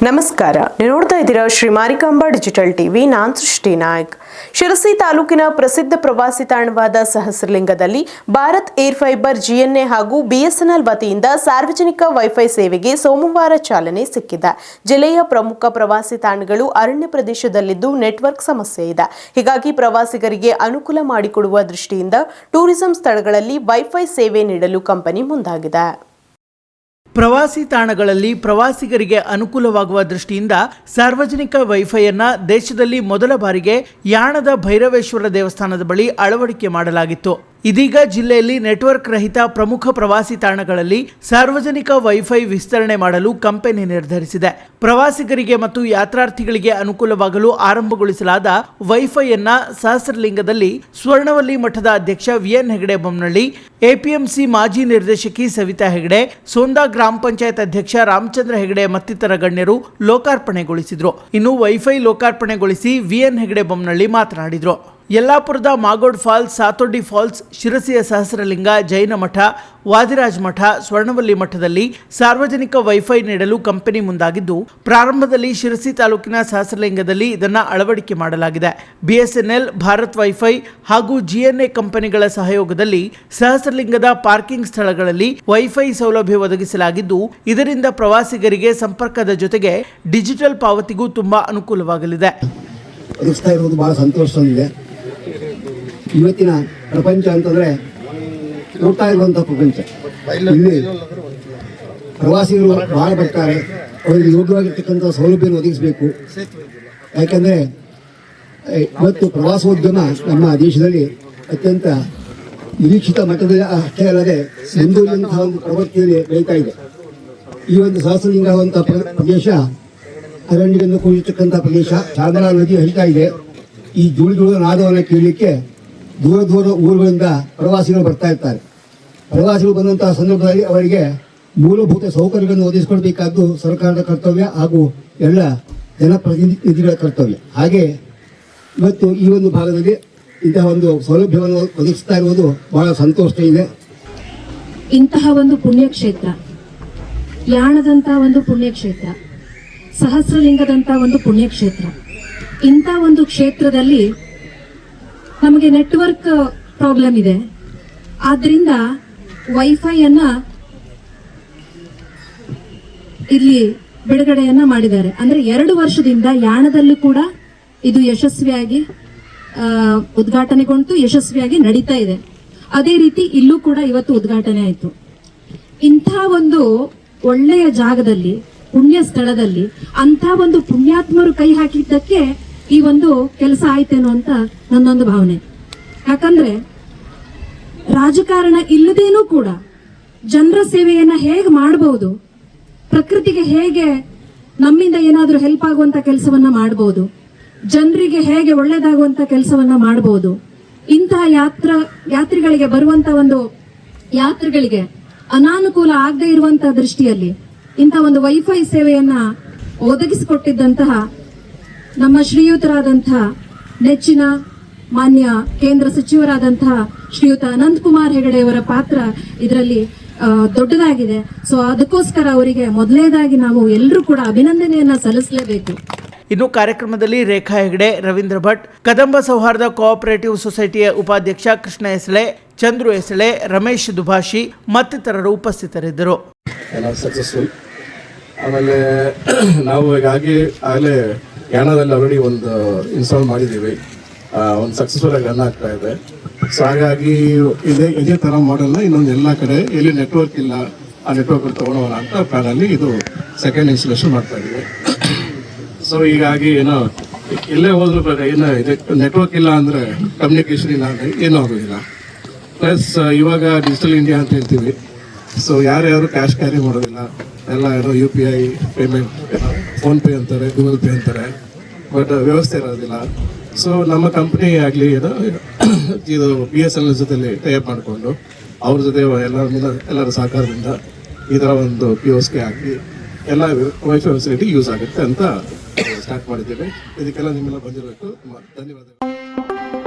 ನಮಸ್ಕಾರ, ನೀವು ನೋಡ್ತಾ ಇದ್ದೀರಾ ಶ್ರೀ ಮಾರಿಕಾಂಬಾ ಡಿಜಿಟಲ್ ಟಿವಿ. ನಾನು ಸೃಷ್ಟಿ ನಾಯಕ್. ಶಿರಸಿ ತಾಲೂಕಿನ ಪ್ರಸಿದ್ಧ ಪ್ರವಾಸಿ ತಾಣವಾದ ಸಹಸ್ರಲಿಂಗದಲ್ಲಿ ಭಾರತ್ ಏರ್ ಫೈಬರ್ ಜಿಎನ್ಎ ಹಾಗೂ ಬಿಎಸ್ಎನ್ಎಲ್ ವತಿಯಿಂದ ಸಾರ್ವಜನಿಕ ವೈಫೈ ಸೇವೆಗೆ ಸೋಮವಾರ ಚಾಲನೆ ಸಿಕ್ಕಿದೆ. ಜಿಲ್ಲೆಯ ಪ್ರಮುಖ ಪ್ರವಾಸಿ ತಾಣಗಳು ಅರಣ್ಯ ಪ್ರದೇಶದಲ್ಲಿದ್ದು ನೆಟ್ವರ್ಕ್ ಸಮಸ್ಯೆ ಇದೆ. ಹೀಗಾಗಿ ಪ್ರವಾಸಿಗರಿಗೆ ಅನುಕೂಲ ಮಾಡಿಕೊಡುವ ದೃಷ್ಟಿಯಿಂದ ಟೂರಿಸಂ ಸ್ಥಳಗಳಲ್ಲಿ ವೈಫೈ ಸೇವೆ ನೀಡಲು ಕಂಪನಿ ಮುಂದಾಗಿದೆ. ಪ್ರವಾಸಿ ತಾಣಗಳಲ್ಲಿ ಪ್ರವಾಸಿಗರಿಗೆ ಅನುಕೂಲವಾಗುವ ದೃಷ್ಟಿಯಿಂದ ಸಾರ್ವಜನಿಕ ವೈಫೈಯನ್ನು ದೇಶದಲ್ಲಿ ಮೊದಲ ಬಾರಿಗೆ ಯಾಣದ ಭೈರವೇಶ್ವರ ದೇವಸ್ಥಾನದ ಬಳಿ ಅಳವಡಿಕೆ ಮಾಡಲಾಗಿತ್ತು. ಇದೀಗ ಜಿಲ್ಲೆಯಲ್ಲಿ ನೆಟ್ವರ್ಕ್ ರಹಿತ ಪ್ರಮುಖ ಪ್ರವಾಸಿ ತಾಣಗಳಲ್ಲಿ ಸಾರ್ವಜನಿಕ ವೈಫೈ ವಿಸ್ತರಣೆ ಮಾಡಲು ಕಂಪನಿ ನಿರ್ಧರಿಸಿದೆ. ಪ್ರವಾಸಿಗರಿಗೆ ಮತ್ತು ಯಾತ್ರಾರ್ಥಿಗಳಿಗೆ ಅನುಕೂಲವಾಗಲು ಆರಂಭಗೊಳಿಸಲಾದ ವೈಫೈಯನ್ನ ಸಹಸ್ರಲಿಂಗದಲ್ಲಿ ಸ್ವರ್ಣವಲ್ಲಿ ಮಠದ ಅಧ್ಯಕ್ಷ ವಿಎನ್ ಹೆಗಡೆ ಬೊಮ್ಮನಳ್ಳಿ, ಎಪಿಎಂಸಿ ಮಾಜಿ ನಿರ್ದೇಶಕಿ ಸವಿತಾ ಹೆಗಡೆ, ಸೋಂದಾ ಗ್ರಾಮ ಪಂಚಾಯತ್ ಅಧ್ಯಕ್ಷ ರಾಮಚಂದ್ರ ಹೆಗಡೆ ಮತ್ತಿತರ ಗಣ್ಯರು ಲೋಕಾರ್ಪಣೆಗೊಳಿಸಿದ್ರು. ಇನ್ನು ವೈಫೈ ಲೋಕಾರ್ಪಣೆಗೊಳಿಸಿ ವಿಎನ್ ಹೆಗಡೆ ಬೊಮ್ಮನಳ್ಳಿ ಮಾತನಾಡಿದ್ರು. ಯಲ್ಲಾಪುರದ ಮಾಗೋಡ್ ಫಾಲ್ಸ್, ಸಾತೊಡ್ಡಿ ಫಾಲ್ಸ್, ಶಿರಸಿಯ ಸಹಸ್ರಲಿಂಗ, ಜೈನ ಮಠ, ವಾದಿರಾಜ್ ಮಠ, ಸ್ವರ್ಣವಲ್ಲಿ ಮಠದಲ್ಲಿ ಸಾರ್ವಜನಿಕ ವೈಫೈ ನೀಡಲು ಕಂಪನಿ ಮುಂದಾಗಿದ್ದು, ಪ್ರಾರಂಭದಲ್ಲಿ ಶಿರಸಿ ತಾಲೂಕಿನ ಸಹಸ್ರಲಿಂಗದಲ್ಲಿ ಇದನ್ನು ಅಳವಡಿಕೆ ಮಾಡಲಾಗಿದೆ. ಬಿಎಸ್ಎನ್ಎಲ್, ಭಾರತ್ ವೈಫೈ ಹಾಗೂ ಜಿಎನ್ಎ ಕಂಪನಿಗಳ ಸಹಯೋಗದಲ್ಲಿ ಸಹಸ್ರಲಿಂಗದ ಪಾರ್ಕಿಂಗ್ ಸ್ಥಳಗಳಲ್ಲಿ ವೈಫೈ ಸೌಲಭ್ಯ ಒದಗಿಸಲಾಗಿದ್ದು, ಇದರಿಂದ ಪ್ರವಾಸಿಗರಿಗೆ ಸಂಪರ್ಕದ ಜೊತೆಗೆ ಡಿಜಿಟಲ್ ಪಾವತಿಗೂ ತುಂಬಾ ಅನುಕೂಲವಾಗಲಿದೆ. ಬಹಳ ಸಂತೋಷ ತಂದಿದೆ. ಇವತ್ತಿನ ಪ್ರಪಂಚ ಅಂತಂದ್ರೆ ನೋಡ್ತಾ ಇರುವಂತ ಪ್ರಪಂಚ. ಇಲ್ಲಿ ಪ್ರವಾಸಿಗರು ಬಹಳ ಬರ್ತಾರೆ. ಅವರಿಗೆ ಯೋಗ್ಯವಾಗಿರ್ತಕ್ಕಂಥ ಸೌಲಭ್ಯ ಒದಗಿಸಬೇಕು. ಯಾಕಂದ್ರೆ ಇವತ್ತು ಪ್ರವಾಸೋದ್ಯಮ ನಮ್ಮ ದೇಶದಲ್ಲಿ ಅತ್ಯಂತ ನಿರೀಕ್ಷಿತ ಮಟ್ಟದಲ್ಲಿ ಅಷ್ಟೇ ಅಲ್ಲದೆ ಮುಂದುವರಿಯುವಂತಹ ಒಂದು ಪ್ರವೃತ್ತಿಯಲ್ಲಿ ಬೆಳೀತಾ ಇದೆ. ಈ ಒಂದು ಸಹಸ್ರಲಿಂಗ ಪ್ರದೇಶ ಅರಣ್ಯದಿಂದ ಕೂಡಿರ್ತಕ್ಕಂಥ ಪ್ರದೇಶ. ಚಾಮರಾ ನದಿ ಹರಿತಾ ಇದೆ. ಈ ಧೂಳು ನಾದವನ್ನು ಕೇಳಲಿಕ್ಕೆ ದೂರ ದೂರ ಊರುಗಳಿಂದ ಪ್ರವಾಸಿಗರು ಬರ್ತಾ ಇರ್ತಾರೆ. ಪ್ರವಾಸಿಗರು ಬಂದಂತಹ ಸಂದರ್ಭದಲ್ಲಿ ಅವರಿಗೆ ಮೂಲಭೂತ ಸೌಕರ್ಯಗಳನ್ನು ಒದಗಿಸಿಕೊಡ್ಬೇಕಾದ್ದು ಸರ್ಕಾರದ ಕರ್ತವ್ಯ ಹಾಗೂ ಎಲ್ಲ ಜನಪ್ರತಿನಿಧಿಗಳ ಕರ್ತವ್ಯ. ಹಾಗೆ ಇವತ್ತು ಈ ಒಂದು ಭಾಗದಲ್ಲಿ ಇಂತಹ ಒಂದು ಸೌಲಭ್ಯವನ್ನು ಒದಗಿಸ್ತಾ ಇರುವುದು ಬಹಳ ಸಂತೋಷ ಇದೆ. ಇಂತಹ ಒಂದು ಪುಣ್ಯಕ್ಷೇತ್ರ, ಯಾಣದಂತ ಒಂದು ಪುಣ್ಯಕ್ಷೇತ್ರ, ಸಹಸ್ರಲಿಂಗದಂತ ಒಂದು ಪುಣ್ಯಕ್ಷೇತ್ರ, ಇಂಥ ಒಂದು ಕ್ಷೇತ್ರದಲ್ಲಿ ನಮಗೆ ನೆಟ್ವರ್ಕ್ ಪ್ರಾಬ್ಲಮ್ ಇದೆ. ಆದ್ರಿಂದ ವೈಫೈಯನ್ನ ಇಲ್ಲಿ ಬಿಡುಗಡೆಯನ್ನ ಮಾಡಿದ್ದಾರೆ. ಅಂದ್ರೆ 2 ವರ್ಷದಿಂದ ಯಾಣದಲ್ಲೂ ಕೂಡ ಇದು ಯಶಸ್ವಿಯಾಗಿ ಉದ್ಘಾಟನೆಗೊಂಡು ಯಶಸ್ವಿಯಾಗಿ ನಡೀತಾ ಇದೆ. ಅದೇ ರೀತಿ ಇಲ್ಲೂ ಕೂಡ ಇವತ್ತು ಉದ್ಘಾಟನೆ ಆಯಿತು. ಇಂಥ ಒಂದು ಒಳ್ಳೆಯ ಜಾಗದಲ್ಲಿ, ಪುಣ್ಯ ಸ್ಥಳದಲ್ಲಿ ಅಂತ ಒಂದು ಪುಣ್ಯಾತ್ಮರು ಕೈ ಹಾಕಿದ್ದಕ್ಕೆ ಈ ಒಂದು ಕೆಲಸ ಆಯ್ತೇನೋ ಅಂತ ನನ್ನೊಂದು ಭಾವನೆ. ಯಾಕಂದ್ರೆ ರಾಜಕಾರಣ ಇಲ್ಲದೇನೂ ಕೂಡ ಜನರ ಸೇವೆಯನ್ನ ಹೇಗೆ ಮಾಡಬಹುದು, ಪ್ರಕೃತಿಗೆ ಹೇಗೆ ನಮ್ಮಿಂದ ಏನಾದ್ರೂ ಹೆಲ್ಪ್ ಆಗುವಂತ ಕೆಲಸವನ್ನ ಮಾಡಬಹುದು, ಜನರಿಗೆ ಹೇಗೆ ಒಳ್ಳೇದಾಗುವಂತ ಕೆಲಸವನ್ನ ಮಾಡಬಹುದು, ಇಂತಹ ಯಾತ್ರಿಗಳಿಗೆ ಬರುವಂತ ಒಂದು ಯಾತ್ರೆಗಳಿಗೆ ಅನಾನುಕೂಲ ಆಗದೆ ಇರುವಂತ ದೃಷ್ಟಿಯಲ್ಲಿ ಇಂಥ ಒಂದು ವೈಫೈ ಸೇವೆಯನ್ನ ಒದಗಿಸಿಕೊಟ್ಟಿದ್ದಂತಹ ನಮ್ಮ ಶ್ರೀಯುತರಾದಂತಹ ನೆಚ್ಚಿನ ಮಾನ್ಯ ಕೇಂದ್ರ ಸಚಿವರಾದಂತಹ ಶ್ರೀಯುತ ಅನಂತಕುಮಾರ್ ಹೆಗಡೆಯವರ ಪಾತ್ರ ಇದರಲ್ಲಿ ದೊಡ್ಡದಾಗಿದೆ. ಸೊ ಅದಕ್ಕೋಸ್ಕರ ಅವರಿಗೆ ಮೊದಲನೇದಾಗಿ ನಾವು ಎಲ್ಲರೂ ಕೂಡ ಅಭಿನಂದನೆಯನ್ನ ಸಲ್ಲಿಸಲೇಬೇಕು. ಇನ್ನು ಕಾರ್ಯಕ್ರಮದಲ್ಲಿ ರೇಖಾ ಹೆಗಡೆ, ರವೀಂದ್ರ ಭಟ್, ಕದಂಬ ಸೌಹಾರ್ದ ಕೋಆಪರೇಟಿವ್ ಸೊಸೈಟಿಯ ಉಪಾಧ್ಯಕ್ಷ ಕೃಷ್ಣ ಎಸಳೆ, ಚಂದ್ರು ಎಸಳೆ, ರಮೇಶ್ ದುಭಾಷಿ ಮತ್ತಿತರರು ಉಪಸ್ಥಿತರಿದ್ದರು. ಆಮೇಲೆ ನಾವು ಆಗಲೇ ಯಾಣದಲ್ಲಿ ಆಲ್ರೆಡಿ ಒಂದು ಇನ್ಸ್ಟಾಲ್ ಮಾಡಿದ್ದೀವಿ. ಒಂದು ಸಕ್ಸಸ್ಫುಲ್ ಆಗಿ ರನ್ ಆಗ್ತಾ ಇದೆ. ಸೊ ಹಾಗಾಗಿ ಇದೇ ಥರ ಮಾಡಲ್ನ ಇನ್ನೊಂದು ಎಲ್ಲ ಕಡೆ ಎಲ್ಲಿ ನೆಟ್ವರ್ಕ್ ಇಲ್ಲ ಆ ನೆಟ್ವರ್ಕ್ ತೊಗೊಳೋಣ ಅಂತ ಪ್ಲಾನಲ್ಲಿ ಇದು ಸೆಕೆಂಡ್ ಇನ್ಸ್ಟಾಲೇಷನ್ ಮಾಡ್ತಾ ಇದ್ದೀವಿ. ಸೊ ಹೀಗಾಗಿ ಏನೋ ಎಲ್ಲೇ ಹೋದ್ರು ಏನೋ ಇದೆ, ನೆಟ್ವರ್ಕ್ ಇಲ್ಲ ಅಂದರೆ ಕಮ್ಯುನಿಕೇಷನ್ ಇಲ್ಲ ಅಂದರೆ ಏನೂ ಆಗೋದಿಲ್ಲ. ಪ್ಲಸ್ ಇವಾಗ ಡಿಜಿಟಲ್ ಇಂಡಿಯಾ ಅಂತ ಹೇಳ್ತೀವಿ. ಸೊ ಯಾರ್ಯಾರು ಕ್ಯಾಶ್ ಕ್ಯಾರಿ ಮಾಡೋದಿಲ್ಲ, ಎಲ್ಲ ಏನೋ UPI ಪೇಮೆಂಟ್, ಫೋನ್ಪೇ ಅಂತಾರೆ, ಗೂಗಲ್ ಪೇ ಅಂತಾರೆ, ಬಟ್ ವ್ಯವಸ್ಥೆ ಇರೋದಿಲ್ಲ. ಸೊ ನಮ್ಮ ಕಂಪ್ನಿ ಆಗಲಿ ಏನೋ ಇದು BSNL ಜೊತೆಲಿ ಟೈಅಪ್ ಮಾಡಿಕೊಂಡು ಅವ್ರ ಜೊತೆ ಎಲ್ಲರ ಸಹಕಾರದಿಂದ ಈ ಥರ ಒಂದು POSK ಹಾಕಿ ಎಲ್ಲ ವೈಫೈ ಫೆಸಿಲಿಟಿ ಯೂಸ್ ಆಗುತ್ತೆ ಅಂತ ಸ್ಟಾರ್ಟ್ ಮಾಡಿದ್ದೇವೆ. ಇದಕ್ಕೆಲ್ಲ ನಿಮ್ಮೆಲ್ಲ ಬಂದಿರಬೇಕು. ಧನ್ಯವಾದಗಳು.